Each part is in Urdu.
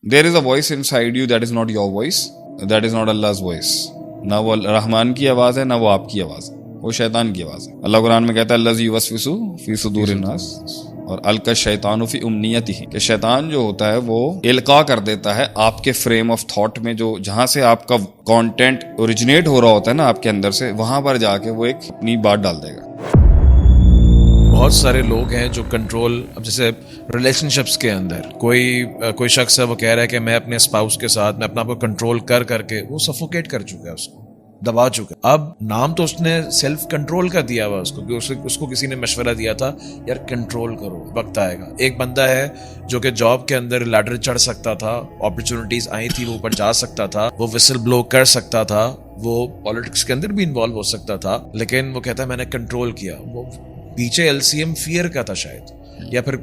There is a voice inside you that is not your voice, that is not Allah's voice. نہ وہ رحمان کی آواز ہے، نہ وہ آپ کی آواز ہے، وہ شیطان کی آواز ہے. اللہ قرآن میں کہتا ہے الذی یوسوس فی صدور الناس، اور القی الشیطان فی امنیتہ، کہ شیطان جو ہوتا ہے وہ القاء کر دیتا ہے آپ کے فریم آف تھاٹ میں، جو جہاں سے آپ کا کانٹینٹ اوریجنیٹ ہو رہا ہوتا ہے نا آپ کے اندر سے، وہاں پر جا کے وہ ایک اپنی بات ڈال دے گا. بہت سارے لوگ ہیں جو کنٹرول، اب جیسے ریلیشن شپس کے اندر کوئی شخص ہے، وہ کہہ رہا ہے کہ میں اپنے اسپاؤس کے ساتھ میں اپنا آپ کو کنٹرول کر کے وہ سفوکیٹ کر چکا ہے، اس کو دبا چکا ہے. اب نام تو اس نے سیلف کنٹرول کا دیا ہوا اس کو، کہ اس کو کسی نے مشورہ دیا تھا یار کنٹرول کرو، وقت آئے گا. ایک بندہ ہے جو کہ جاب کے اندر لیڈر چڑھ سکتا تھا، اپرچونٹیز آئی تھی، وہ اوپر جا سکتا تھا، وہ وسل بلو کر سکتا تھا، وہ پالیٹکس کے اندر بھی انوالو ہو سکتا تھا، لیکن وہ کہتا ہے میں نے کنٹرول کیا. وہ پیچھے LCM فیئر کا تھا شاید، یا پھر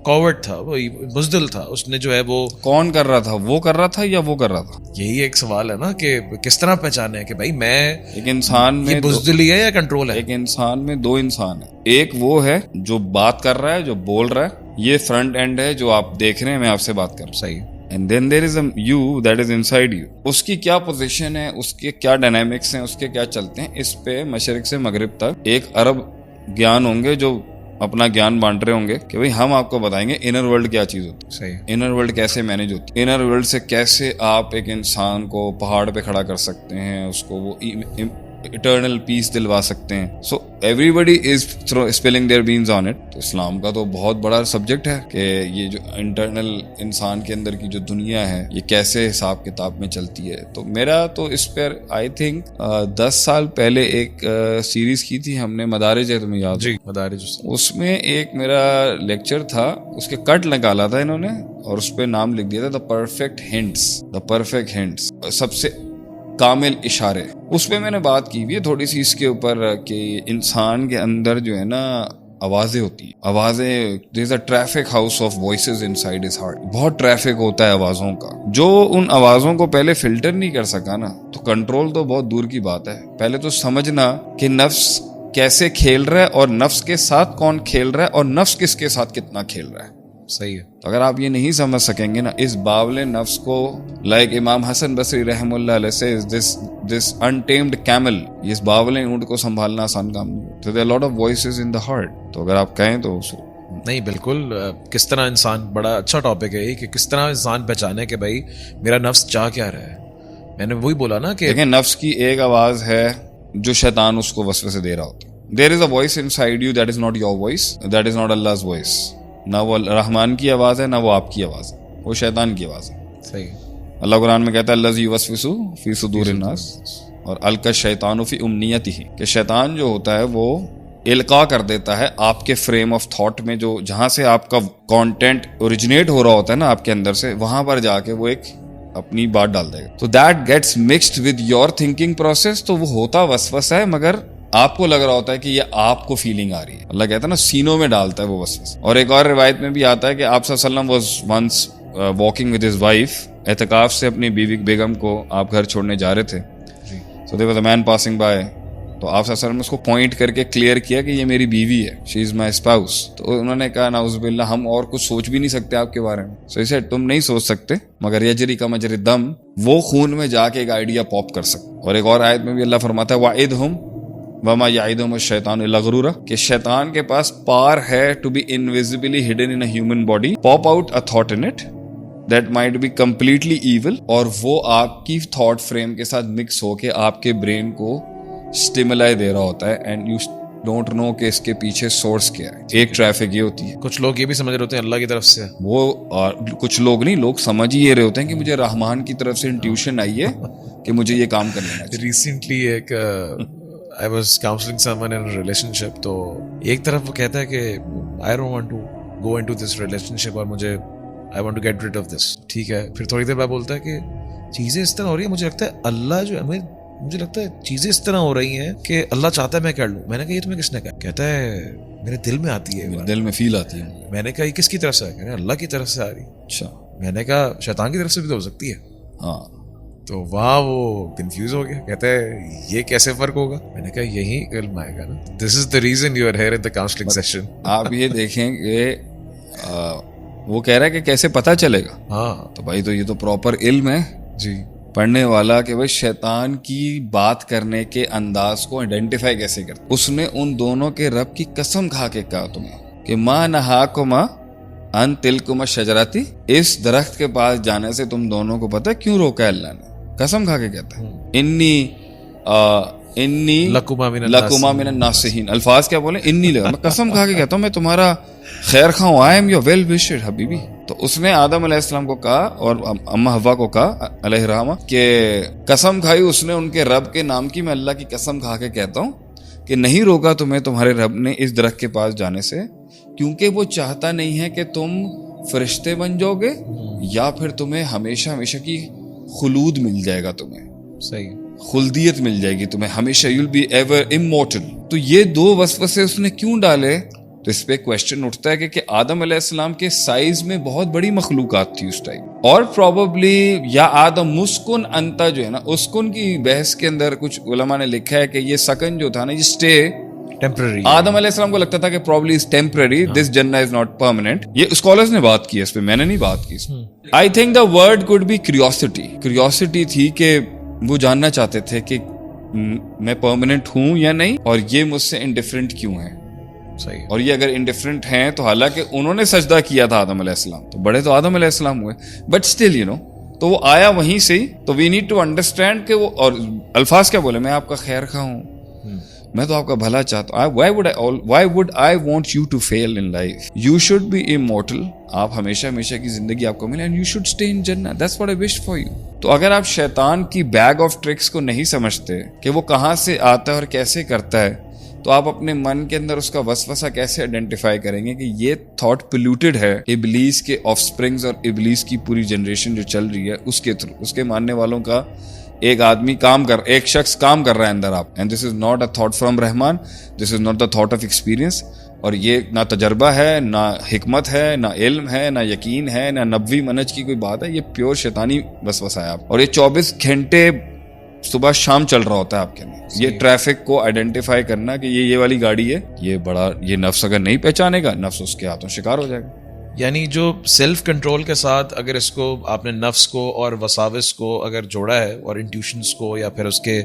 کوورٹ تھا، وہ بزدل تھا. اس نے جو ہے وہ کون کر رہا تھا، وہ کر رہا تھا یا وہ کر رہا تھا؟ یہی ایک سوال ہے نا کہ کس طرح پہچانے کہ بھائی میں ایک انسان میں بزدلی ہے یا کنٹرول ہے. ایک انسان میں دو انسان ہیں، ایک وہ ہے جو بات کر رہا ہے، جو بول رہا ہے، یہ فرنٹ اینڈ ہے جو آپ دیکھ رہے ہیں، میں آپ سے بات کر رہا ہوں. صحیح. And then there is a you that is inside you. اس کی کیا پوزیشن ہے، اس کے کیا ڈائنامکس ہیں، اس کے کیا چلتے ہیں، اس پہ مشرق سے مغرب تک 1 ارب گیان ہوں گے جو اپنا گیان بانٹ رہے ہوں گے کہ بھئی ہم آپ کو بتائیں گے انر ورلڈ کیا چیز ہوتی ہے، صحیح. انر ورلڈ کیسے مینیج ہوتی ہے، انر ورلڈ سے کیسے آپ ایک انسان کو پہاڑ پہ کھڑا کر سکتے ہیں، اس کو وہ اٹرنل پیس دلوا سکتے ہیں. So everybody is spilling their beans on it. تو اسلام کا تو بہت بڑا سبجیکٹ ہے کہ یہ جو انٹرنل انسان کے اندر کی جو دنیا ہے یہ کیسے حساب کتاب میں چلتی ہے. تو میرا تو اس پر آئی تھنک 10 سال پہلے ایک سیریز کی تھی ہم نے، مدارج ہے، تمہیں یاد؟ جی مدارج. اس میں ایک میرا لیکچر تھا، اس کے کٹ نکالا تھا انہوں نے اور اس پہ نام لکھ دیا تھا the perfect hints. The perfect hints, سب سے کامل اشارے. اس پہ میں نے بات کی ہوئی ہے تھوڑی سی اس کے اوپر کہ انسان کے اندر جو ہے نا آوازیں ہوتی ہیں، آوازیں، there is a traffic house of voices inside his heart. بہت ٹریفک ہوتا ہے آوازوں کا. جو ان آوازوں کو پہلے فلٹر نہیں کر سکا نا، تو کنٹرول تو بہت دور کی بات ہے. پہلے تو سمجھنا کہ نفس کیسے کھیل رہا ہے اور نفس کے ساتھ کون کھیل رہا ہے اور نفس کس کے ساتھ کتنا کھیل رہا ہے. صحیح ہے. تو اگر آپ یہ نہیں سمجھ سکیں گے نا اس باول نفس کو، لائک امام حسن بصری رحم اللہ علیہ سے دس انٹیمڈ کیمل، اس باول اونٹ کو سنبھالنا آسان کام نہیں. تو there are a lot of voices in the heart. تو اگر آپ کہیں تو نہیں بالکل. کس طرح انسان، بڑا اچھا ٹاپک ہے یہ کہ کس طرح انسان پہچانے کہ بھائی میرا نفس چاہ کیا رہا ہے. میں نے وہی بولا نا کہ دیکھیں نفس کی ایک آواز ہے جو شیطان اس کو وسوسے دے رہا ہوتا ہے. There is a voice inside you that is not your voice, that is not Allah's voice. نہ وہ رحمان کی آواز ہے، نہ وہ آپ کی آواز ہے، وہ شیطان کی آواز ہے. صحیح. اللہ قرآن میں کہتا ہے الذی یوسوس فی صدور الناس، اور القی الشیطان فی امنیتہ، کہ شیطان جو ہوتا ہے وہ القاء کر دیتا ہے آپ کے فریم آف تھاٹ میں، جو جہاں سے آپ کا کانٹینٹ اوریجنیٹ ہو رہا ہوتا ہے نا آپ کے اندر سے، وہاں پر جا کے وہ ایک اپنی بات ڈال دے گا. تو that gets mixed with your thinking process. تو وہ ہوتا وسوسہ ہے، مگر آپ کو لگ رہا ہوتا ہے کہ یہ آپ کو فیلنگ آ رہی ہے. اللہ کہتا ہے نا سینوں میں ڈالتا ہے وہ وسوسہ. اور ایک اور روایت میں بھی آتا ہے کہ آپ صلی اللہ علیہ وسلم was once walking with his wife, اعتکاف سے اپنی بیوی بیگم کو آپ گھر چھوڑنے جا رہے تھے. So there was a man passing by. تو آپ صلی اللہ علیہ وسلم نے اس کو پوائنٹ کر کے کلیئر کیا کہ یہ میری بیوی ہے، شی از مائی اسپاؤس. تو انہوں نے کہا نعوذ باللہ، ہم اور کچھ سوچ بھی نہیں سکتے آپ کے بارے میں. سو اسے تم نہیں سوچ سکتے، مگر یجری کا مجری دم، وہ خون میں جا کے ایک آئیڈیا پاپ کر سکتے. اور ایک اور آیت میں بھی اللہ فرماتا ہے وَعِدْهُمْ وَمَا يَعِدُهُمُ الشَّيْطَانُ إِلَّا غُرُورًا، کہ شیطان کے پاس پار ہے to be invisibly hidden in a human body, pop out a thought in it that might be completely evil, اور وہ آپ کی تھاٹ فریم کے ساتھ مکس ہو کے آپ کے برین کو اسٹیمولائی دے رہا ہوتا ہے، اینڈ یو ڈونٹ نو کہ اس کے پیچھے سورس کیا ہے. ایک ٹریفک یہ ہوتی ہے. کچھ لوگ یہ بھی سمجھ رہے ہوتے ہیں اللہ کی طرف سے، وہ کچھ لوگ نہیں، لوگ سمجھ ہی یہ رہے ہوتے ہیں کہ مجھے رحمان کی طرف سے انٹیوشن آئی ہے کہ مجھے یہ کام کرنا ہے. ریسنٹلی ایک I was counseling someone in a relationship. تو ایک طرف وہ کہتا ہے کہ I don't want to go into this relationship اور مجھے I want to get rid of this. ٹھیک ہے. پھر تھوڑی دیر بعد بولتا ہے کہ چیزیں اس طرح ہو رہی ہیں، مجھے لگتا ہے اللہ جو ہے، مجھے لگتا ہے چیزیں اس طرح ہو رہی ہیں کہ اللہ چاہتا ہے میں کر لوں. میں نے کہا یہ تمہیں کس نے کہا؟ کہتا ہے میرے دل میں آتی ہے، دل میں فیل آتی ہے. میں نے کہا یہ کس کی طرف سے ہے؟ کہا اللہ کی طرف سے آ رہی. اچھا. میں نے کہا شیطان کی طرف سے بھی تو ہو سکتی ہے. ہاں. تو وہاں وہ کنفیوز ہو گیا، کہتا ہے یہ کیسے فرق ہوگا؟ میں نے کہا یہی علم آئے گا نا. This is the reason you are here in the counselling session. آپ یہ دیکھیں کہ وہ کہہ رہا ہے کہ کیسے پتا چلے گا. ہاں تو بھائی تو یہ تو پراپر علم ہے جی. پڑھنے والا کہ بھائی شیطان کی بات کرنے کے انداز کو آئیڈینٹیفائی کیسے کرتا. اس نے ان دونوں کے رب کی قسم کھا کے کہا تمہیں کہ ما نہاکما ان تلکما شجراتی, اس درخت کے پاس جانے سے تم دونوں کو پتہ کیوں روکا ہے اللہ نے. قسم کھا کے کہتا ہے انی لکما من الناصحین. الفاظ کیا بولے, انی لگا, میں قسم کھا کے کہتا ہوں میں تمہارا خیر خواہ ہوں, آئی ایم یور ویل وشر حبیبی. تو اس نے آدم علیہ السلام کو کہا اور اما حوا کو کہا علیہ الرحمہ کہ قسم کھائی اس نے ان کے رب کے نام کی, میں اللہ کی قسم کھا کے کہتا ہوں کہ نہیں روکا تمہیں تمہارے رب نے اس درخت کے پاس جانے سے, کیونکہ وہ چاہتا نہیں ہے کہ تم فرشتے بن جاؤ گے یا پھر تمہیں ہمیشہ ہمیشہ کی خلود مل جائے گا, تمہیں صحیح خلدیت مل جائے گی تمہیں ہمیشہ, you'll be ever immortal. تو یہ دو وسوسے اس نے کیوں ڈالے؟ تو اس پہ کویسچن اٹھتا ہے کہ آدم علیہ السلام کے سائز میں بہت بڑی مخلوقات تھی اس ٹائم, اور پروبیبلی یا آدم مسکن انتا جو ہے نا, اسکن کی بحث کے اندر کچھ علماء نے لکھا ہے کہ یہ سکن جو تھا نا, یہ اسٹے ٹیمپرری. آدم علیہ السلام کو لگتا تھا کہ پروبیبلی از ٹیمپرری, دس جنہ از ناٹ پرماننٹ. یہ اسکالرز نے بات کی اس پہ, میں نے نہیں بات کی. I think the word could be curiosity. Curiosity تھی کہ وہ جاننا چاہتے تھے کہ میں پرماننٹ ہوں یا نہیں, اور یہ مجھ سے انڈیفرنٹ کیوں ہیں. صحیح. اور یہ اگر انڈیفرنٹ ہیں تو حالانکہ انہوں نے سجدہ کیا تھا آدم علیہ السلام, تو بڑے تو آدم علیہ السلام ہوئے, بٹ اسٹل یو نو, تو وہ آیا وہیں سے ہی. تو وی نیڈ ٹو انڈرسٹینڈ کہ وہ, اور الفاظ کیا بولے, میں آپ کا خیر خواہ ہوں, میں تو آپ کا بھلا چاہتا ہوں. why would I want you to fail in life? You should be immortal. آپ ہمیشہ ہمیشہ کی زندگی آپ کو ملے, and you should stay in Jannah. That's what I wish for you. تو اگر آپ شیطان کی بیگ آف ٹرکس کو نہیں سمجھتے کہ وہ کہاں سے آتا ہے اور کیسے کرتا ہے, تو آپ اپنے من کے اندر اس کا وسوسہ کیسے آئیڈینٹیفائی کریں گے کہ یہ تھاٹ پلیوٹیڈ ہے ابلیس کے آف سپرنگز اور ابلیس کی پوری جنریشن جو چل رہی ہے اس کے تھرو, اس کے ماننے والوں کا ایک آدمی ایک شخص کام کر رہا ہے اندر آپ. And this is not a thought from Rahman, this is not the thought of experience. اور یہ نہ تجربہ ہے, نہ حکمت ہے, نہ علم ہے, نہ یقین ہے, نہ نبوی منہج کی کوئی بات ہے. یہ پیور شیطانی وسوسہ ہے آپ, اور یہ 24 گھنٹے صبح شام چل رہا ہوتا ہے آپ کے اندر. یہ ٹریفک کو آئیڈینٹیفائی کرنا کہ یہ والی گاڑی ہے, یہ نفس اگر نہیں پہچانے گا, نفس اس کے ہاتھوں شکار ہو جائے گا. یعنی جو سیلف کنٹرول کے ساتھ اگر اس کو آپ نے نفس کو اور وساوس کو اگر جوڑا ہے, اور انٹیوشنز کو, یا پھر اس کے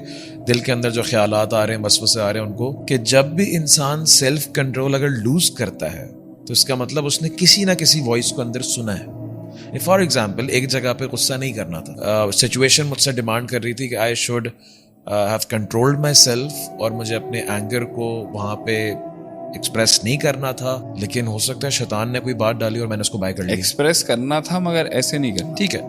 دل کے اندر جو خیالات آ رہے ہیں, وسوسے آ رہے ہیں ان کو, کہ جب بھی انسان سیلف کنٹرول اگر لوز کرتا ہے تو اس کا مطلب اس نے کسی نہ کسی وائس کو اندر سنا ہے. فار ایگزامپل ایک جگہ پہ غصہ نہیں کرنا تھا, سچویشن مجھ سے ڈیمانڈ کر رہی تھی کہ I should have controlled my self, اور مجھے اپنے اینگر کو وہاں پہ ایکسپریس نہیں کرنا تھا, لیکن ہو سکتا ہے شیطان نے کوئی بات ڈالی اور میں نے اس کو بائی کر لیا. ایکسپریس کرنا تھا مگر ایسے نہیں کرنا. ٹھیک ہے,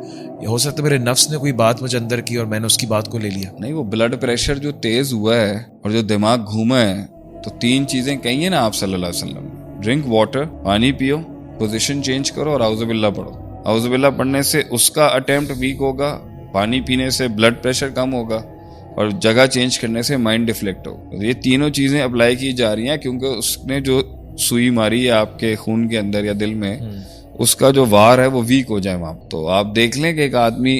یہ ہو سکتا ہے میرے نفس نے کوئی بات مجھے اندر کی اور میں نے اس کی بات کو لے لیا. نہیں, وہ بلڈ پریشر جو تیز ہوا ہے اور جو دماغ گھوما ہے, تو 3 چیزیں کہی ہیں نا آپ صلی اللہ علیہ وسلم, ڈرنک واٹر, پانی پیو, پوزیشن چینج کرو, اور اعوذ باللہ پڑھو. اعوذ باللہ پڑھنے سے اس کا اٹیمپٹ ویک ہوگا, پانی پینے سے بلڈ پریشر کم ہوگا, اور جگہ چینج کرنے سے مائنڈ ڈیفلیکٹ ہوگا. یہ تینوں چیزیں اپلائی کی جا رہی ہیں کیونکہ اس نے جو سوئی ماری ہے آپ کے خون کے اندر یا دل میں, اس کا جو وار ہے وہ ویک ہو جائے وہاں. تو آپ دیکھ لیں کہ ایک آدمی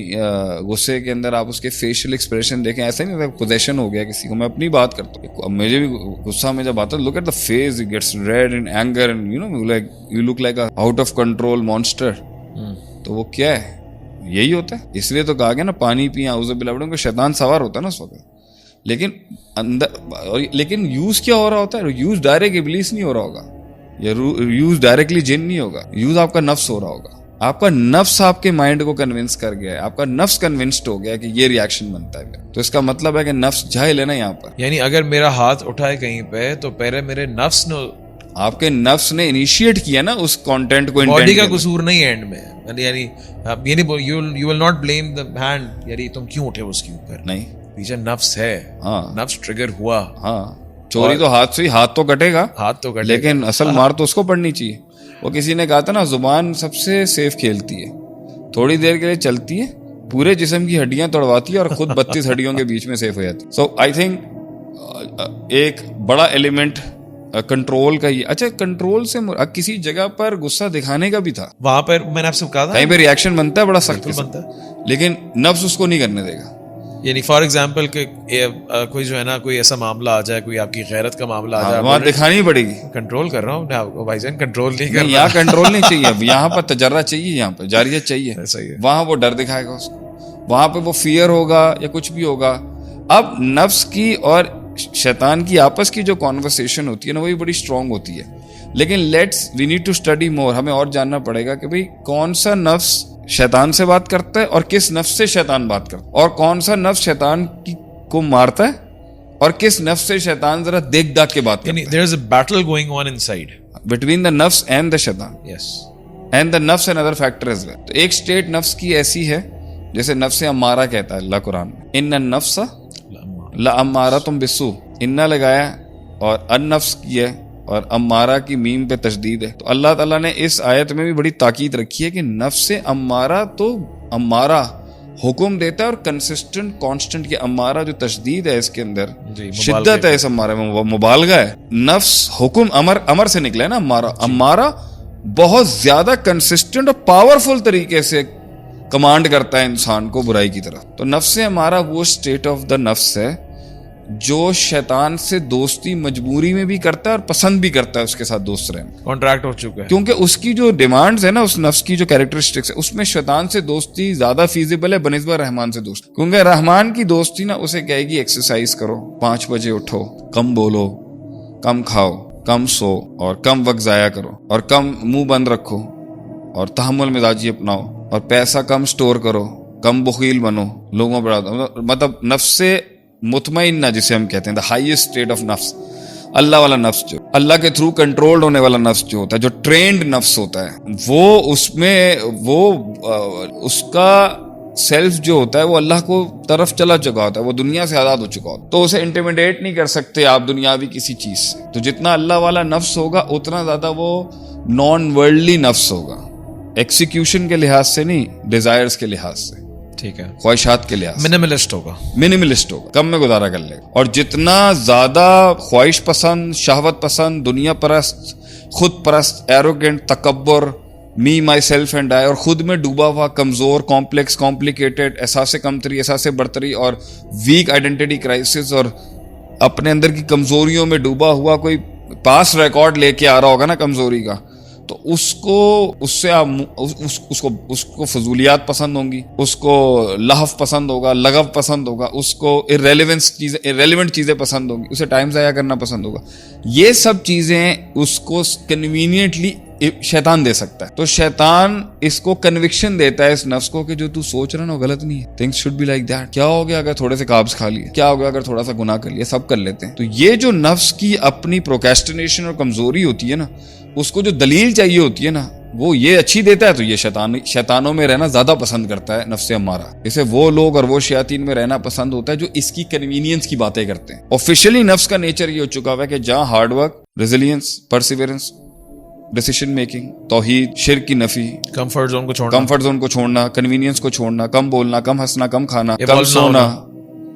غصے کے اندر آپ اس کے فیشیل ایکسپریشن دیکھیں, ایسا نہیں ہوتا پوزیشن ہو گیا کسی کو. میں اپنی بات کرتا ہوں, اب مجھے بھی غصہ میں جب آتا ہے, look at the face, it gets red in anger, and you know like you look like a out of control monster. تو وہ کیا ہے, یہی ہوتا ہے. اس لیے تو کہا گیا نا پانی پئیں, اعوذ باللہ پڑھیں, کہ شیطان سوار ہوتا ہے نا اس وقت. لیکن یوز کیا ہو رہا ہوتا ہے, یوز ڈائریکٹ ابلیس نہیں ہو رہا ہوگا, یا یوز ڈائریکٹلی جن نہیں ہوگا, یوز آپ کا نفس ہو رہا ہوگا. آپ کا نفس آپ کے مائنڈ کو کنونس کر گیا ہے, آپ کا نفس کنونسڈ ہو گیا کہ یہ ریاکشن بنتا ہے. تو اس کا مطلب ہے کہ نفس جاہل ہے نا یہاں پر. یعنی اگر میرا ہاتھ اٹھائے کہیں پہ تو پہلے میرے نفس نے, آپ کے نفس نے انیشیٹ کیا نا اس کانٹینٹ کو. باڈی کا قصور نہیں ہے اینڈ میں, یعنی you will not blame the hand, یعنی تم کیوں اٹھے اس کے اوپر. نہیں, پیچھے نفس ہے, نفس ٹریگر ہوا. ہاں, چوری تو ہاتھ سے ہی, ہاتھ تو کٹے گا, لیکن اصل مار تو اس کو پڑنی چاہیے. وہ کسی نے کہا تھا نا, زبان سب سے سیف کھیلتی ہے, تھوڑی دیر کے لیے چلتی ہے, پورے جسم کی ہڈیاں توڑواتی ہے, اور خود 32 ہڈیوں کے بیچ میں سیف ہو جاتی ہے. سو آئی تھنک ایک بڑا ایلیمنٹ کنٹرول کا ہی. اچھا, کنٹرول سے کسی جگہ پر غصہ دکھانے کا بھی تھا, وہاں پر میں نے آپ سے کہا تھا کہیں پہ ریاکشن بنتا ہے بڑا سخت بنتا ہے, لیکن نفس اس کو نہیں کرنے دے گا. یعنی فار ایگزامپل کہ کوئی جو ہے نا کوئی ایسا معاملہ آ جائے, کوئی آپ کی غیرت کا معاملہ آ جائے, وہاں دکھانی پڑے گی. کنٹرول کر رہا ہوں بھائی جان, کنٹرول نہیں کر رہا. یہاں کنٹرول نہیں چاہیے, یہاں پر تجربہ چاہیے, یہاں پہ جاریت چاہیے. صحیح ہے. وہاں وہ ڈر دکھائے گا اس کو, وہاں پہ وہ فیئر ہوگا یا کچھ بھی ہوگا. اب نفس کی اور شیطان کی آپس کی جو کانورسیشن ہوتی ہے نا, وہ بھی بڑی اسٹرانگ ہوتی ہے. لیکن let's we need to study more, ہمیں اور جاننا پڑے گا کہ بھئی کون سا نفس شیطان سے بات کرتا ہے اور کس نفس سے شیطان بات کرتا ہے, اور کون سا نفس شیطان کو مارتا ہے اور کس نفس سے شیطان ذرا دیکھ داکھ کے بات کرتا ہے. there is a battle going on inside between the nafs and the shaitan. yes and the nafs and other factor as well. تو ایک state نفس کی ایسی ہے جیسے نفس امارہ کہتا ہے اللہ قرآن میں, ان النفس لامارۃ بالسوء, انّا لگایا اور النفس کی ہے اور امارہ کی میم پہ تشدید ہے. تو اللہ تعالیٰ نے اس آیت میں بھی بڑی تاکید رکھی ہے کہ نفس امارہ تو امارہ حکم دیتا ہے اور کنسسٹنٹ کانسٹنٹ, یہ امارہ جو تشدید ہے اس کے اندر شدت ہے, اس امارہ میں مبالغہ ہے. نفس حکم امر سے نکلا ہے نا, امارہ بہت زیادہ کنسسٹنٹ اور پاورفل طریقے سے کمانڈ کرتا ہے انسان کو برائی کی طرف. تو نفس امارہ وہ اسٹیٹ آف دا نفس ہے جو شیطان سے دوستی مجبوری میں بھی کرتا ہے اور پسند بھی کرتا ہے اس کے ساتھ دوست رہنا, کانٹریکٹ ہو چکا ہے. کیونکہ اس کی جو ڈیمانڈز ہے نا, اس نفس کی جو کیریکٹرسٹکس ہے, اس میں شیطان سے دوستی زیادہ فیزیبل ہے بنسبت رحمان سے دوستی. کیونکہ رحمان کی دوستی نا اسے کہے گی ایکسرسائز کرو, 5 بجے اٹھو, کم بولو, کم کھاؤ, کم سو اور کم وقت ضائع کرو اور کم منہ بند رکھو اور تحمل مزاجی اپناؤ اور پیسہ کم سٹور کرو, کم بخیل بنو, لوگوں پر مطلب نفس سے مطمئنہ جسے ہم کہتے ہیں دا ہائیسٹ اسٹیٹ آف نفس, اللہ والا نفس جو اللہ کے تھرو کنٹرولڈ ہونے والا نفس جو ہوتا ہے, جو ٹرینڈ نفس ہوتا ہے, وہ اس میں وہ اس کا سیلف جو ہوتا ہے وہ اللہ کو طرف چلا چکا ہوتا ہے, وہ دنیا سے آزاد ہو چکا ہوتا ہے. تو اسے انٹیمیڈیٹ نہیں کر سکتے آپ دنیاوی کسی چیز سے. تو جتنا اللہ والا نفس ہوگا اتنا زیادہ وہ نان ورلڈلی نفس ہوگا, ایکسیکیوشن کے لحاظ سے نہیں, ڈیزائرز کے لحاظ سے, ٹھیک ہے, خواہشات کے لحاظ, منیملسٹ ہوگا, کم میں گزارا کر لے گا. اور جتنا زیادہ خواہش پسند, شہوت پسند, دنیا پرست, خود پرست, ایروگنٹ, تکبر, می مائی سیلف اینڈ آئی, اور خود میں ڈوبا ہوا, کمزور, کمپلیکس, کمپلیکیٹڈ, احساس کمتری, احساس برتری اور ویک آئیڈینٹی کرائسس, اور اپنے اندر کی کمزوریوں میں ڈوبا ہوا کوئی پاس ریکارڈ لے کے آ رہا ہوگا نا کمزوری کا, تو اس کو فضولیات پسند ہوں گی, اس کو لہو پسند ہوگا, لغو پسند ہوگا, اس کو irrelevant چیزیں پسند ہوں گی, اسے ٹائم ضائع کرنا پسند ہوگا. یہ سب چیزیں اس کو کنوینئنٹلی شیطان دے سکتا ہے. تو شیطان اس کو کنوکشن دیتا ہے اس نفس کو کہ جو تو سوچ رہا نا وہ غلط نہیں ہے, things should be like that. کیا ہو گیا اگر تھوڑے سے کاربس کھا لیے, کیا ہو گیا اگر تھوڑا سا گناہ کر لیا, سب کر لیتے ہیں. تو یہ جو نفس کی اپنی پروکیسٹینیشن اور کمزوری ہوتی ہے نا, اس کو جو دلیل چاہیے ہوتی ہے نا, وہ یہ اچھی دیتا ہے. تو یہ شیطانوں میں رہنا زیادہ پسند کرتا ہے نفس امارہ. اسے وہ لوگ اور وہ شیاطین میں رہنا پسند ہوتا ہے جو اس کی کنوینئنس کی باتیں کرتے ہیں. آفیشلی نفس کا نیچر یہ ہو چکا ہوا ہے کہ جہاں hard work, resilience, perseverance, decision making, توحید, شرک کی نفی, کمفرٹ زون کو چھوڑنا, کنوینئنس کو چھوڑنا, کم بولنا, کم ہنسنا, کم کھانا, کم سونا,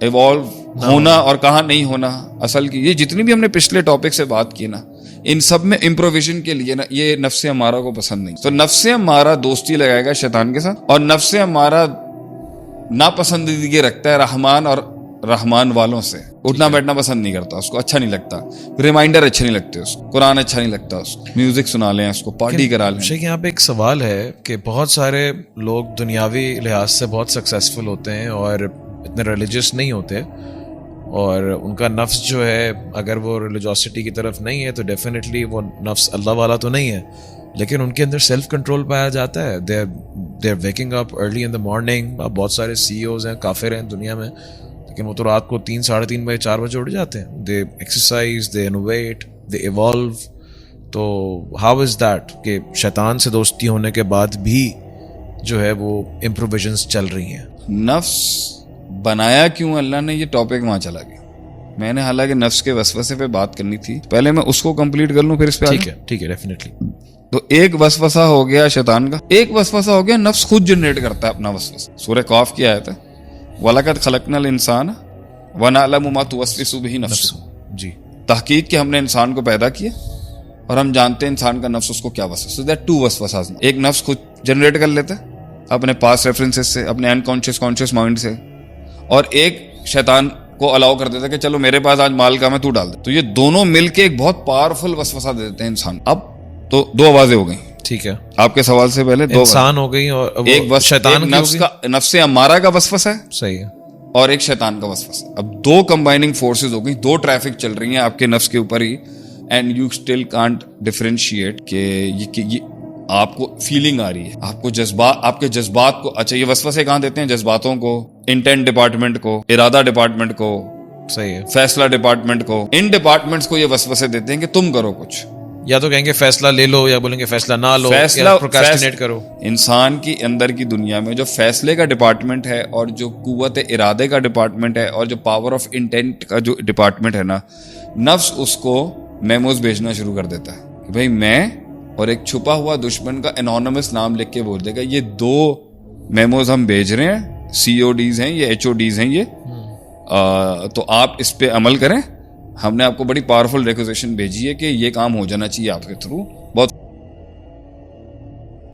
ایوالو ہونا اور کہاں نہیں ہونا. اصل کی یہ جتنی بھی ہم نے پچھلے ٹاپک سے بات کی نا, ان سب میں امپروویژن کے لیے نا یہ نفس امارہ کو پسند نہیں. تو نفس امارہ دوستی لگائے گا شیطان کے ساتھ, اور نفس امارہ ناپسندیدگی رکھتا ہے رحمان اور رحمان والوں سے. اٹھنا بیٹھنا پسند نہیں کرتا, اس کو اچھا نہیں لگتا, ریمائنڈر اچھے نہیں لگتے اس کو, قرآن اچھا نہیں لگتا اس کو, میوزک سنا لیں اس کو, پارٹی کرا لیں. شیخ یہاں پہ ایک سوال ہے کہ بہت سارے لوگ دنیاوی لحاظ سے بہت سکسیسفل ہوتے ہیں اور اتنے ریلیجیس نہیں ہوتے, اور ان کا نفس جو ہے اگر وہ ریلیجوسٹی کی طرف نہیں ہے تو ڈیفینیٹلی وہ نفس اللہ والا تو نہیں ہے, لیکن ان کے اندر سیلف کنٹرول پایا جاتا ہے. They are waking up early in the morning. بہت سارے سی اوز ہیں, کافر ہیں دنیا میں, لیکن وہ تو رات کو 3, 3:30 بجے, 4 بجے اٹھ جاتے ہیں. دے ایکسرسائز, دے انوویٹ, دے ایوالو. تو ہاؤ از دیٹ کہ شیطان سے دوستی ہونے کے بعد بھی جو ہے وہ امپروویژنس چل رہی ہیں؟ نفس بنایا کیوں اللہ نے, یہ ٹاپک وہاں چلا گیا. میں نے حالانکہ نفس کے وسوسے پہ بات کرنی تھی, پہلے میں اس کو کمپلیٹ کر لوں پھر اس پہ. ٹھیک ہے ڈیفینیٹلی. تو ایک وسوسہ ہو گیا شیطان کا, ایک وسوسہ ہو گیا نفس خود جنریٹ کرتا ہے اپنا وسوسہ. سورہ قاف کی آیت ہے, وَلَقَدْ خَلَقْنَا الْإِنسَانَ وَنَعْلَمُ مَا تُوَسْوِسُ بِهِ نَفْسُهُ. جی, تحقیق کہ ہم نے انسان کو پیدا کیا اور ہم جانتے ہیں انسان کا نفس اس کو کیا وسوسہ. That to وسوسہ. ایک نفس خود جنریٹ کر لیتا ہے اپنے پاس ریفرنسز سے, اپنے انکانشیس کانشیس مائنڈ سے, اور ایک شیطان کو الاؤ کر دیتا ہے کہ چلو میرے پاس آج مال کم ہے تو ڈال دے. تو یہ دونوں مل کے ایک بہت پاورفل وسوسہ دے دیتے ہیں انسان. اب تو دو آوازیں ہو گئیں. ٹھیک ہے, آپ کے سوال سے پہلے دو انسان ہو گئی اور ایک شیطان نفس کا نفس امارہ کا وسوسہ ہے, صحیح ہے, اور ایک شیطان کا وسوسہ. اب دو کمبائننگ فورسز ہو گئی, دو ٹریفک چل رہی ہیں آپ کے نفس کے اوپر ہی, and you still can't differentiate کہ یہ آپ کو فیلنگ آ رہی ہے, آپ کو جذبات, آپ کے جذبات کو. اچھا یہ وسوسے کہاں دیتے ہیں؟ جذباتوں کو, انٹینٹ ڈپارٹمنٹ کو, ارادہ ڈپارٹمنٹ کو, صحیح ہے, فیصلہ ڈپارٹمنٹ کو. ان ڈپارٹمنٹس کو یہ وسوسے دیتے ہیں کہ تم کرو کچھ, یا تو کہیں گے فیصلہ لے لو, یا بولیں گے فیصلہ نہ لو, فیصلہ پروکراسٹینیٹ کرو. انسان کی اندر کی دنیا میں جو فیصلے کا ڈپارٹمنٹ ہے اور جو قوت ارادے کا ڈپارٹمنٹ ہے اور جو پاور آف انٹینٹ کا جو ڈپارٹمنٹ ہے نا, نفس اس کو میموز بھیجنا شروع کر دیتا ہے کہ بھائی میں, اور ایک چھپا ہوا دشمن کا انونیمس نام لکھ کے بول دے گا یہ دو میموز ہم بھیج رہے ہیں, CODs ہیں یہ, HODs ہیں یہ, تو آپ اس پہ عمل کریں. ہم نے آپ کو بڑی پاورفل ریکوزیشن بھیجی ہے کہ یہ کام ہو جانا چاہیے آپ کے تھرو, بہت